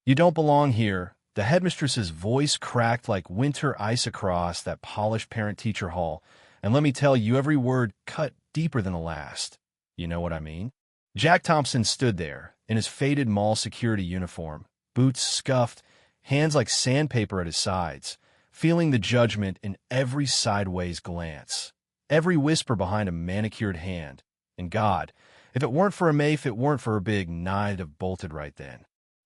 You don't belong here. The headmistress's voice cracked like winter ice across that polished parent-teacher hall, and let me tell you, every word cut deeper than the last. You know what I mean? Jack Thompson stood there, in his faded mall security uniform, boots scuffed, hands like sandpaper at his sides, feeling the judgment in every sideways glance, every whisper behind a manicured hand. And God, if it weren't for a Maeve, it weren't for a big I'd have bolted right then.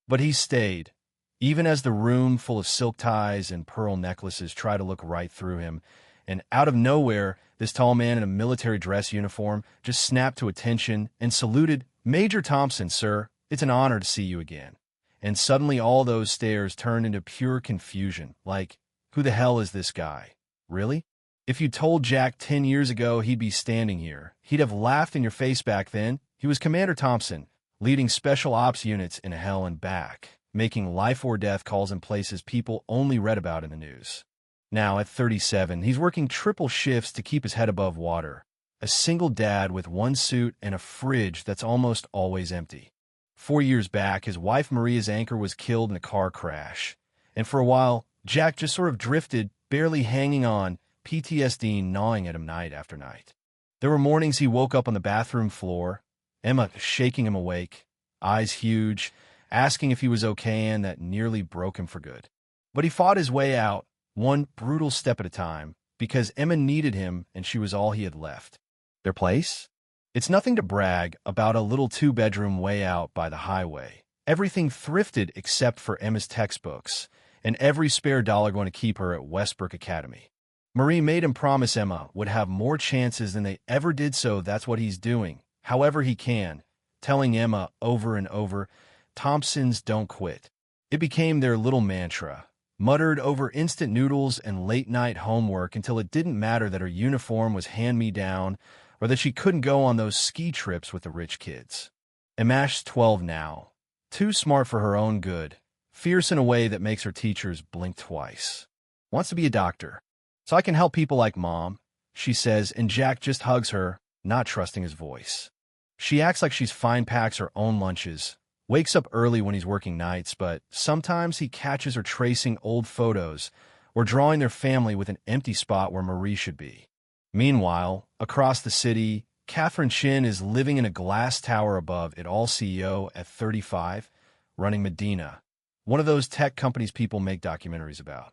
But he stayed, even as the room full of silk ties and pearl necklaces tried to look right through him, and out of nowhere, this tall man in a military dress uniform just snapped to attention and saluted, "Major Thompson, sir, it's an honor to see you again." And suddenly all those stares turned into pure confusion, like, who the hell is this guy? Really? If you told Jack 10 years ago he'd be standing here, he'd have laughed in your face back then. He was Commander Thompson, leading special ops units in hell and back, making life-or-death calls in places people only read about in the news. Now, at 37, he's working triple shifts to keep his head above water, a single dad with one suit and a fridge that's almost always empty. 4 years back, his wife Maria's anchor was killed in a car crash, and for a while, Jack just sort of drifted, barely hanging on, PTSD gnawing at him night after night. There were mornings he woke up on the bathroom floor, Emma shaking him awake, eyes huge, asking if he was okay, and that nearly broke him for good. But he fought his way out, one brutal step at a time, because Emma needed him and she was all he had left. Their place? It's nothing to brag about, a little two-bedroom way out by the highway. Everything thrifted except for Emma's textbooks, and every spare dollar going to keep her at Westbrook Academy. Marie made him promise Emma would have more chances than they ever did, so that's what he's doing, however he can, telling Emma over and over, "Thompsons don't quit." It became their little mantra, muttered over instant noodles and late-night homework until it didn't matter that her uniform was hand-me-down or that she couldn't go on those ski trips with the rich kids. Emma's 12 now, too smart for her own good, fierce in a way that makes her teachers blink twice. Wants to be a doctor, so I can help people like Mom, she says, and Jack just hugs her, not trusting his voice. She acts like she's fine, packs her own lunches, wakes up early when he's working nights, but sometimes he catches her tracing old photos or drawing their family with an empty spot where Marie should be. Meanwhile, across the city, Catherine Chin is living in a glass tower above it all, CEO at 35, running Medina, one of those tech companies people make documentaries about.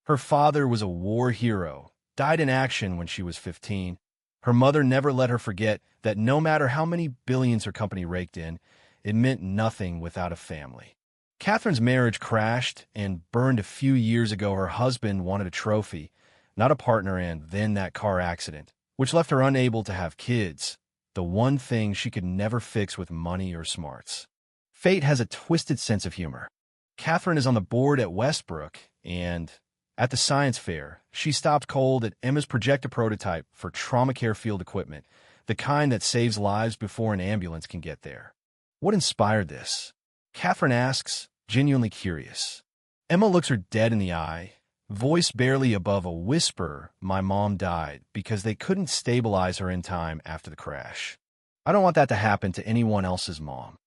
Her father was a war hero, died in action when she was 15. Her mother never let her forget that no matter how many billions her company raked in, it meant nothing without a family. Catherine's marriage crashed and burned a few years ago. Her husband wanted a trophy, not a partner, and then that car accident, which left her unable to have kids, the one thing she could never fix with money or smarts. Fate has a twisted sense of humor. Catherine is on the board at Westbrook, and at the science fair, she stopped cold at Emma's projector prototype for trauma care field equipment, the kind that saves lives before an ambulance can get there. What inspired this? Catherine asks, genuinely curious. Emma looks her dead in the eye, voice barely above a whisper. "My mom died because they couldn't stabilize her in time after the crash. I don't want that to happen to anyone else's mom."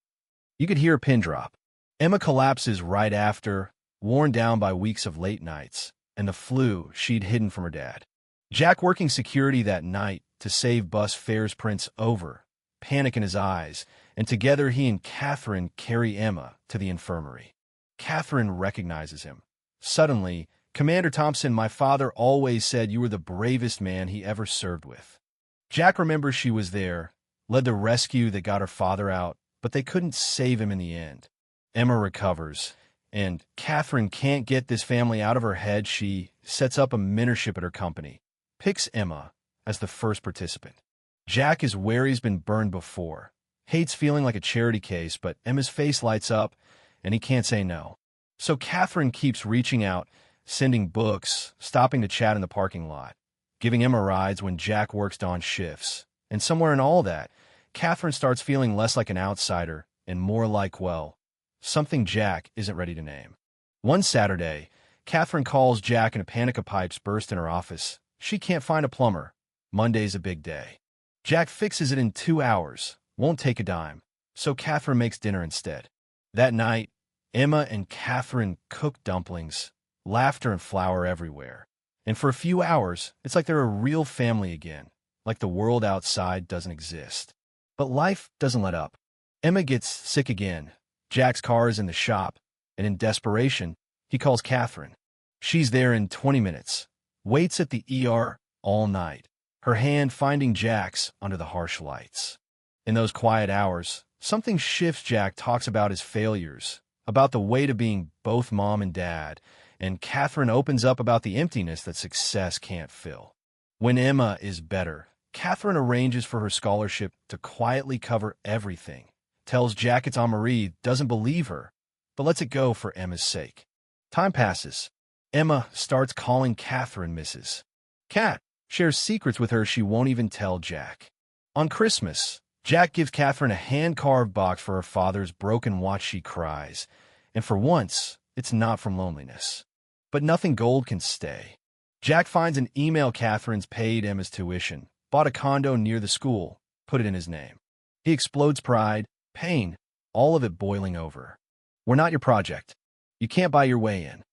You could hear a pin drop. Emma collapses right after, worn down by weeks of late nights and the flu she'd hidden from her dad. Jack, working security that night to save bus fares, prints over, panic in his eyes, and together he and Catherine carry Emma to the infirmary. Catherine recognizes him. Suddenly, "Commander Thompson, my father always said you were the bravest man he ever served with." Jack remembers she was there, led the rescue that got her father out, but they couldn't save him in the end. Emma recovers, and Catherine can't get this family out of her head. She sets up a mentorship at her company, picks Emma as the first participant. Jack is where he's been burned before, hates feeling like a charity case, but Emma's face lights up, and he can't say no. So Catherine keeps reaching out, sending books, stopping to chat in the parking lot, giving Emma rides when Jack works dawn shifts. And somewhere in all that, Catherine starts feeling less like an outsider and more like, well, something Jack isn't ready to name. One Saturday, Catherine calls Jack and a panic of pipes burst in her office. She can't find a plumber. Monday's a big day. Jack fixes it in 2 hours, won't take a dime, so Catherine makes dinner instead. That night, Emma and Catherine cook dumplings, laughter and flour everywhere. And for a few hours, it's like they're a real family again, like the world outside doesn't exist. But life doesn't let up. Emma gets sick again. Jack's car is in the shop, and in desperation, he calls Catherine. She's there in 20 minutes, waits at the ER all night, her hand finding Jack's under the harsh lights. In those quiet hours, something shifts. Jack talks about his failures, about the weight of being both mom and dad, and Catherine opens up about the emptiness that success can't fill. When Emma is better, Catherine arranges for her scholarship to quietly cover everything, tells Jack it's on Marie, doesn't believe her, but lets it go for Emma's sake. Time passes. Emma starts calling Catherine Mrs. Cat, shares secrets with her she won't even tell Jack. On Christmas, Jack gives Catherine a hand-carved box for her father's broken watch. She cries, and for once, it's not from loneliness. But nothing gold can stay. Jack finds an email. Catherine's paid Emma's tuition, bought a condo near the school, put it in his name. He explodes pride, pain, all of it boiling over. We're not your project. You can't buy your way in.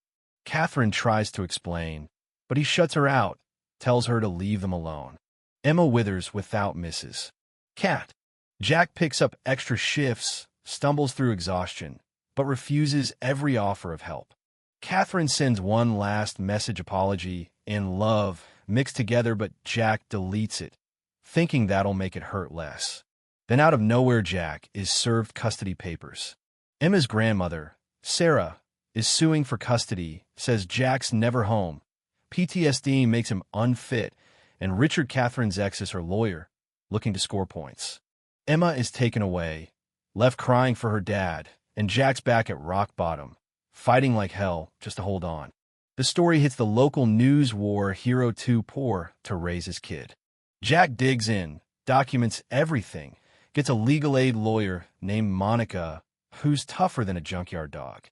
Catherine tries to explain, but he shuts her out, tells her to leave them alone. Emma withers without Mrs. Cat. Jack picks up extra shifts, stumbles through exhaustion, but refuses every offer of help. Catherine sends one last message, apology and love mixed together, but Jack deletes it, thinking that'll make it hurt less. Then out of nowhere, Jack is served custody papers. Emma's grandmother, Sarah, is suing for custody, says Jack's never home. PTSD makes him unfit, and Richard, Catherine's ex, is her lawyer, looking to score points. Emma is taken away, left crying for her dad, and Jack's back at rock bottom, fighting like hell just to hold on. The story hits the local news. War hero too poor to raise his kid. Jack digs in, documents everything, gets a legal aid lawyer named Monica, who's tougher than a junkyard dog.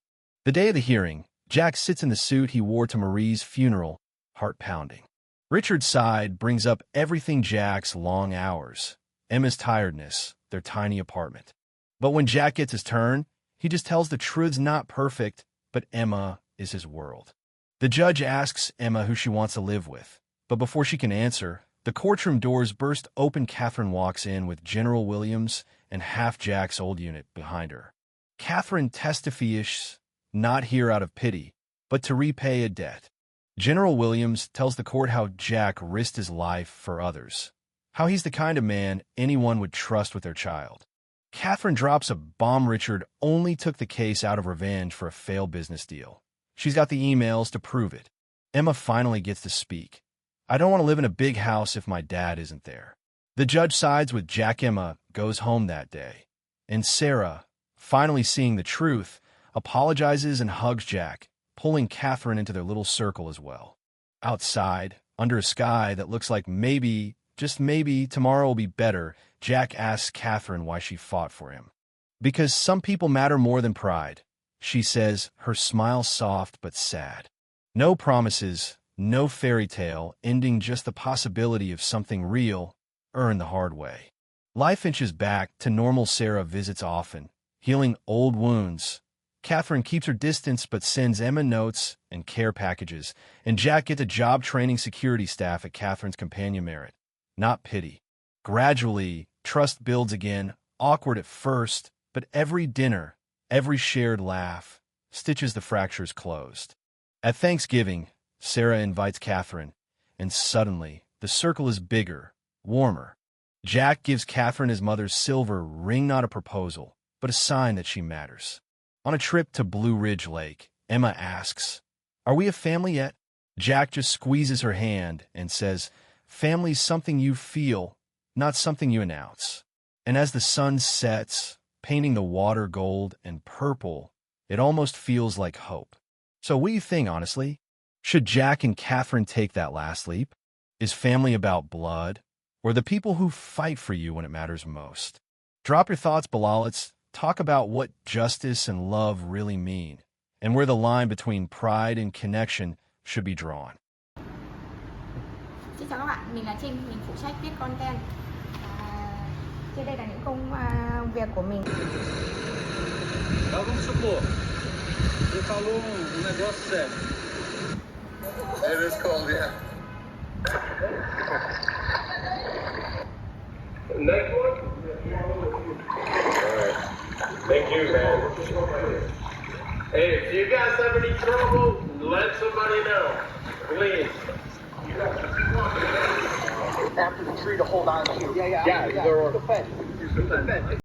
The day of the hearing, Jack sits in the suit he wore to Marie's funeral, heart pounding. Richard's side brings up everything: Jack's long hours, Emma's tiredness, their tiny apartment. But when Jack gets his turn, he just tells the truth. Not perfect, but Emma is his world. The judge asks Emma who she wants to live with, but before she can answer, the courtroom doors burst open. Catherine walks in with General Williams and half Jack's old unit behind her. Catherine testifies, not here out of pity, but to repay a debt. General Williams tells the court how Jack risked his life for others, how he's the kind of man anyone would trust with their child. Catherine drops a bomb. Richard only took the case out of revenge for a failed business deal. She's got the emails to prove it. Emma finally gets to speak. I don't want to live in a big house if my dad isn't there. The judge sides with Jack. Emma goes home that day, and Sarah, finally seeing the truth, apologizes and hugs Jack, pulling Catherine into their little circle as well. Outside, under a sky that looks like maybe, just maybe, tomorrow will be better, Jack asks Catherine why she fought for him. Because some people matter more than pride, she says, her smile soft but sad. No promises, no fairy tale ending, just the possibility of something real, earned the hard way. Life inches back to normal. Sarah visits often, healing old wounds. Catherine keeps her distance but sends Emma notes and care packages, and Jack gets a job training security staff at Catherine's companion. Merit, not pity. Gradually, trust builds again, awkward at first, but every dinner, every shared laugh, stitches the fractures closed. At Thanksgiving, Sarah invites Catherine, and suddenly, the circle is bigger, warmer. Jack gives Catherine his mother's silver ring, not a proposal, but a sign that she matters. On a trip to Blue Ridge Lake, Emma asks, "Are we a family yet?" Jack just squeezes her hand and says, "Family's something you feel, not something you announce." And as the sun sets, painting the water gold and purple, it almost feels like hope. So what do you think, honestly? Should Jack and Catherine take that last leap? Is family about blood, or the people who fight for you when it matters most? Drop your thoughts below. Let's talk about what justice and love really mean, and where the line between pride and connection should be drawn. Xin chào các bạn, mình là Trinh, mình phụ trách viết content. Trên đây là những công việc của mình. 작업 축구 Ele falou um negócio sério. It is cold, yeah. Next one? Alright. Thank you, man. Hey, if you guys have any trouble, let somebody know. Please. After the tree to hold on to. Yeah, they're- Use the fence.